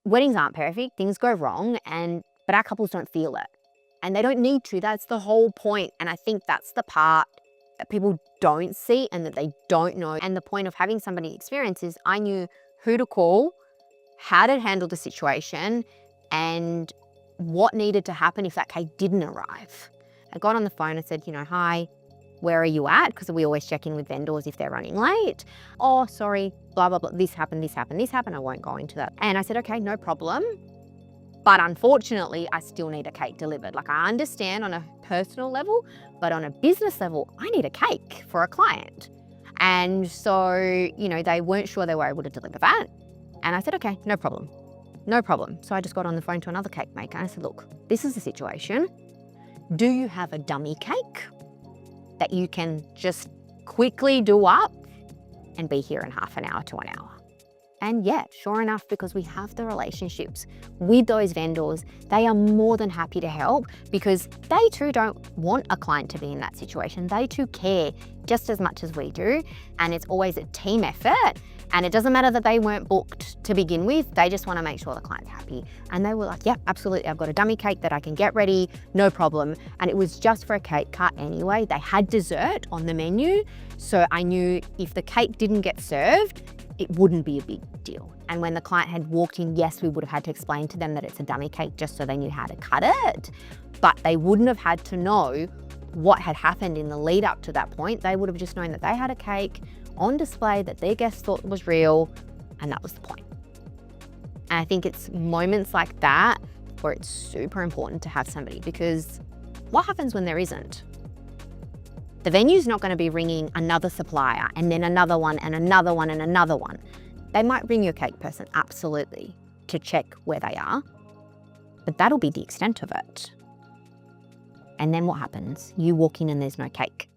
weddings aren't perfect, things go wrong, but our couples don't feel it. And they don't need to. That's the whole point. And I think that's the part that people don't see and that they don't know. And the point of having somebody experience is I knew who to call, how to handle the situation, and what needed to happen if that cake didn't arrive. I got on the phone and said, hi, where are you at? Because we always check in with vendors if they're running late. Oh, sorry, blah, blah, blah. This happened. I won't go into that. And I said, okay, no problem. But unfortunately, I still need a cake delivered. Like, I understand on a personal level, but on a business level, I need a cake for a client. And so, they weren't sure they were able to deliver that. And I said, okay, no problem. No problem. So I just got on the phone to another cake maker and I said, look, this is the situation. Do you have a dummy cake that you can just quickly do up and be here in half an hour to an hour? And yeah, sure enough, because we have the relationships with those vendors, they are more than happy to help because they too don't want a client to be in that situation. They too care just as much as we do. And it's always a team effort. And it doesn't matter that they weren't booked to begin with. They just want to make sure the client's happy. And they were like, yeah, absolutely. I've got a dummy cake that I can get ready, no problem. And it was just for a cake cut anyway. They had dessert on the menu. So I knew if the cake didn't get served, it wouldn't be a big deal. And when the client had walked in, yes, we would have had to explain to them that it's a dummy cake just so they knew how to cut it. But they wouldn't have had to know what had happened in the lead up to that point. They would have just known that they had a cake on display that their guests thought was real, and that was the point. And I think it's moments like that where it's super important to have somebody, because what happens when there isn't? The venue's not going to be ringing another supplier and then another one and another one and another one. They might ring your cake person, absolutely, to check where they are, but that'll be the extent of it. And then what happens? You walk in and there's no cake.